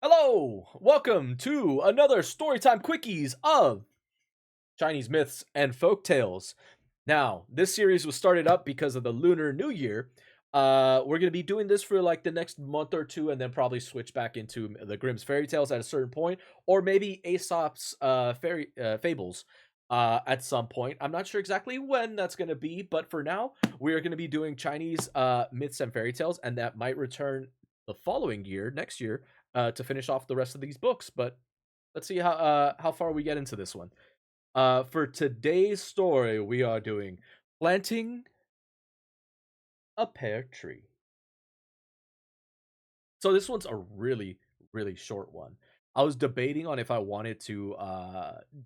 Hello, welcome to another Storytime Quickies of Chinese myths and folk tales. Now, this series was started up because of the Lunar New Year. We're gonna be doing this for like the next month or two, and then probably switch back into the Grimm's fairy tales at a certain point, or maybe Aesop's fairy fables at some point. I'm not sure exactly when that's gonna be, but for now, we are gonna be doing Chinese myths and fairy tales, and that might return the following year, next year, to finish off the rest of these books. But let's see how far we get into this one. For today's story, we are doing planting a pear tree. So this one's a really short one. I was debating on if I wanted to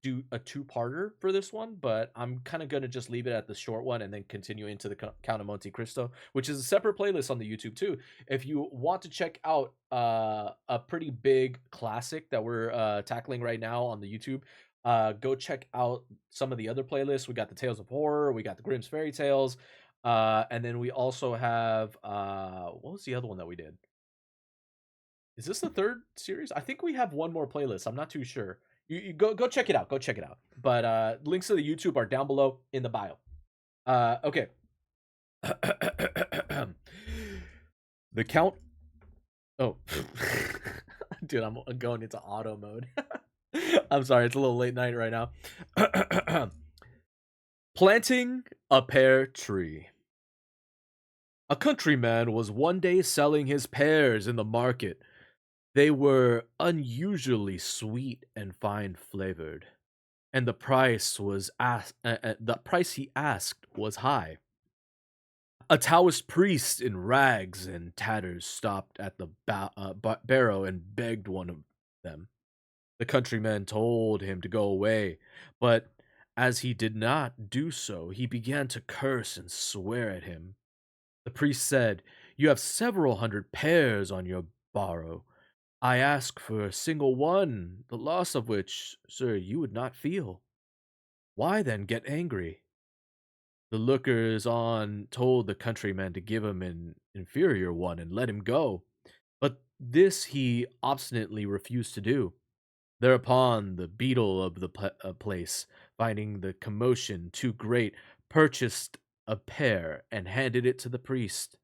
do a two-parter for this one, but I'm kind of gonna just leave it at the short one and then continue into the Count of Monte Cristo, which is a separate playlist on the YouTube too. If you want to check out a pretty big classic that we're tackling right now on the YouTube, go check out some of the other playlists. We got the Tales of Horror, we got the Grimm's Fairy Tales, and then we also have what was the other one that we did? Is this the third series? I think we have one more playlist. I'm not too sure. You go check it out. Go check it out. But links to the YouTube are down below in the bio. Okay. The Count. Oh, dude, I'm going into auto mode. I'm sorry, it's a little late night right now. Planting a pear tree. A countryman was one day selling his pears in the market. They were unusually sweet and fine flavored, and the price he asked was high. A Taoist priest in rags and tatters stopped at the barrow and begged one of them. The countryman told him to go away, but as he did not do so, he began to curse and swear at him. The priest said, "You have several hundred pears on your barrow. I ask for a single one, the loss of which, sir, you would not feel. Why then get angry?" The lookers on told the countryman to give him an inferior one and let him go, but this he obstinately refused to do. Thereupon the beadle of the place, finding the commotion too great, purchased a pear and handed it to the priest.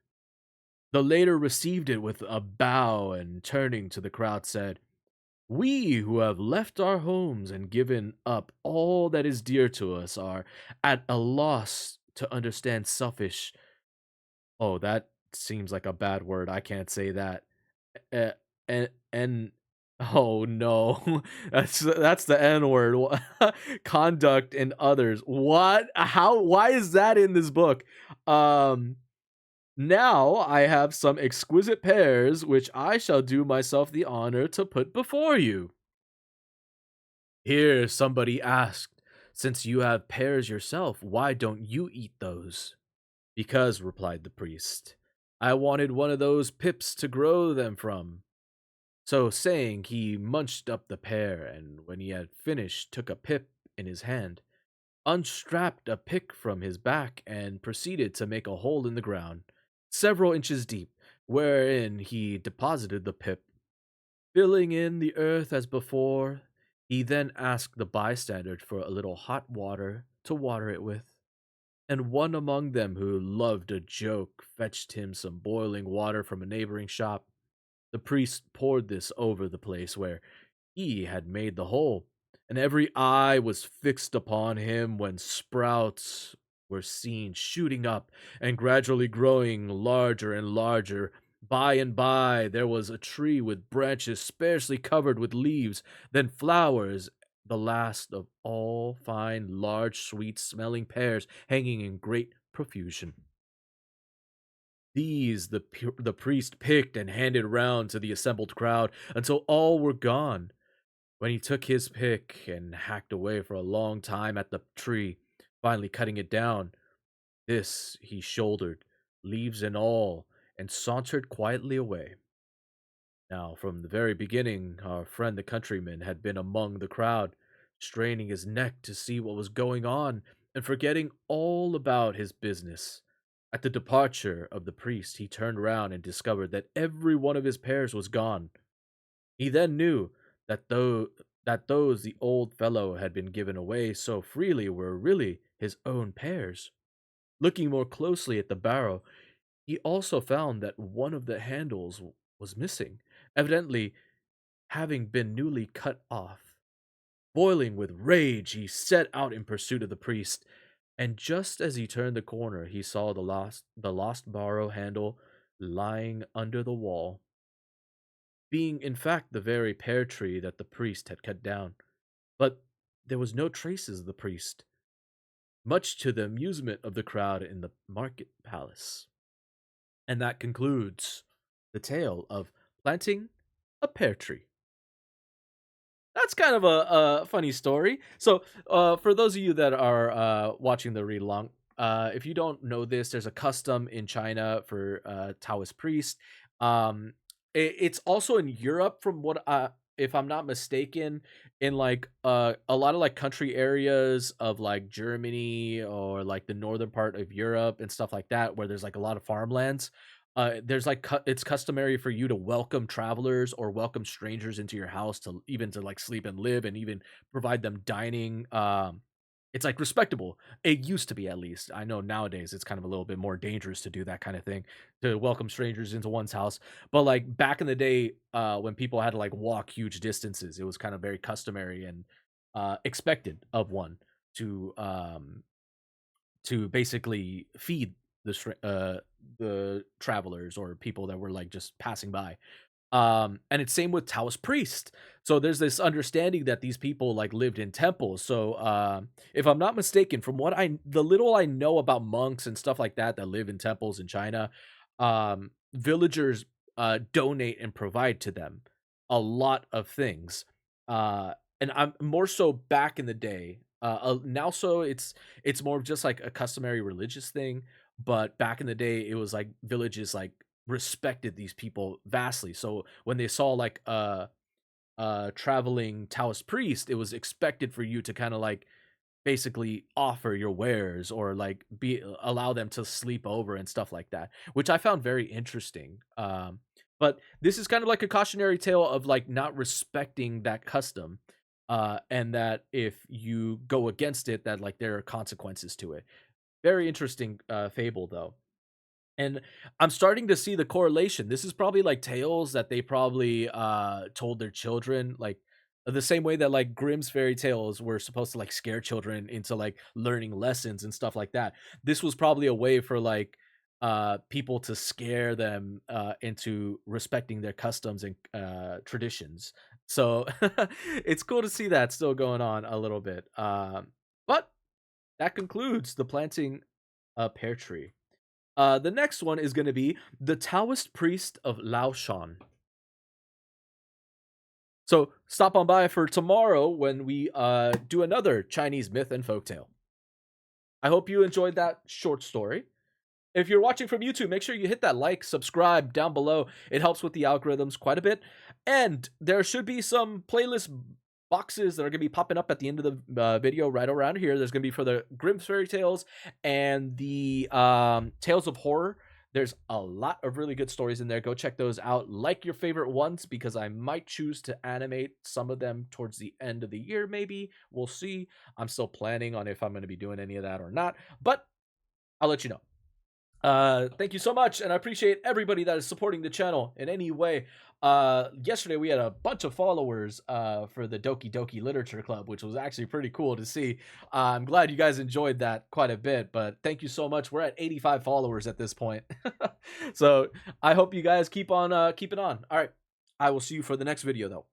The latter received it with a bow and turning to the crowd said, "We who have left our homes and given up all that is dear to us are at a loss to understand selfish." Oh, that seems like a bad word. I can't say that. Uh, and oh no, that's the N word. Conduct in others. What? How? Why is that in this book? Um. Now I have some exquisite pears, which I shall do myself the honor to put before you. Here somebody asked, "Since you have pears yourself, why don't you eat those?" "Because," replied the priest, "I wanted one of those pips to grow them from." So saying, he munched up the pear, and when he had finished, took a pip in his hand, unstrapped a pick from his back, and proceeded to make a hole in the ground, several inches deep, wherein he deposited the pip. Filling in the earth as before, he then asked the bystanders for a little hot water to water it with, and one among them who loved a joke fetched him some boiling water from a neighboring shop. The priest poured this over the place where he had made the hole, and every eye was fixed upon him when sprouts were seen shooting up and gradually growing larger and larger. By and by, there was a tree with branches sparsely covered with leaves, then flowers, the last of all fine, large, sweet smelling pears hanging in great profusion. These the priest picked and handed round to the assembled crowd until all were gone. When he took his pick and hacked away for a long time at the tree, finally cutting it down, this he shouldered, leaves and all, and sauntered quietly away. Now, from the very beginning, our friend the countryman had been among the crowd, straining his neck to see what was going on, and forgetting all about his business. At the departure of the priest, he turned round and discovered that every one of his pears was gone. He then knew that those the old fellow had been given away so freely were really his own pears. Looking more closely at the barrel, he also found that one of the handles was missing, evidently having been newly cut off. Boiling with rage, he set out in pursuit of the priest, and just as he turned the corner, he saw the lost barrow handle lying under the wall, being in fact the very pear tree that the priest had cut down. But there was no traces of the priest, much to the amusement of the crowd in the market palace. And that concludes the tale of planting a pear tree. That's kind of a funny story. So, for those of you that are watching the read along, if you don't know this, there's a custom in China for Taoist priest. It's also in Europe, from what if I'm not mistaken, in like a lot of like country areas of like Germany or like the northern part of Europe and stuff like that, where there's like a lot of farmlands. There's like it's customary for you to welcome travelers or welcome strangers into your house to even to like sleep and live and even provide them dining. It's like respectable. It used to be, at least. I know nowadays it's kind of a little bit more dangerous to do that kind of thing, to welcome strangers into one's house. But like back in the day, when people had to like walk huge distances, it was kind of very customary and expected of one to basically feed the travelers or people that were like just passing by. And it's same with Taoist priest. So there's this understanding that these people like lived in temples. So if I'm not mistaken, from what the little I know about monks and stuff like that that live in temples in China, villagers donate and provide to them a lot of things. And I'm more so back in the day. Now, so it's more of just like a customary religious thing. But back in the day, it was like villages like respected these people vastly. So when they saw like a traveling Taoist priest, it was expected for you to kind of like basically offer your wares or like be allow them to sleep over and stuff like that, which I found very interesting. But this is kind of like a cautionary tale of like not respecting that custom, and that if you go against it, that like there are consequences to it. Very interesting fable though. And I'm starting to see the correlation. This is probably like tales that they probably told their children, like the same way that like Grimm's fairy tales were supposed to like scare children into like learning lessons and stuff like that. This was probably a way for like people to scare them into respecting their customs and traditions. So it's cool to see that still going on a little bit. But that concludes the planting a pear tree. The next one is going to be the Taoist priest of Laoshan. So stop on by for tomorrow when we do another Chinese myth and folktale. I hope you enjoyed that short story. If you're watching from YouTube, make sure you hit that like, subscribe down below. It helps with the algorithms quite a bit. And there should be some playlist boxes that are going to be popping up at the end of the video right around here. There's going to be for the Grimm's Fairy Tales and the Tales of Horror. There's a lot of really good stories in there. Go check those out. Like your favorite ones, because I might choose to animate some of them towards the end of the year, maybe. We'll see. I'm still planning on if I'm going to be doing any of that or not. But I'll let you know. Thank you so much, and I appreciate everybody that is supporting the channel in any way. Yesterday we had a bunch of followers for the Doki Doki Literature Club, which was actually pretty cool to see. I'm glad you guys enjoyed that quite a bit, but thank you so much. We're at 85 followers at this point. So I hope you guys keep on keeping on. All right, I will see you for the next video though.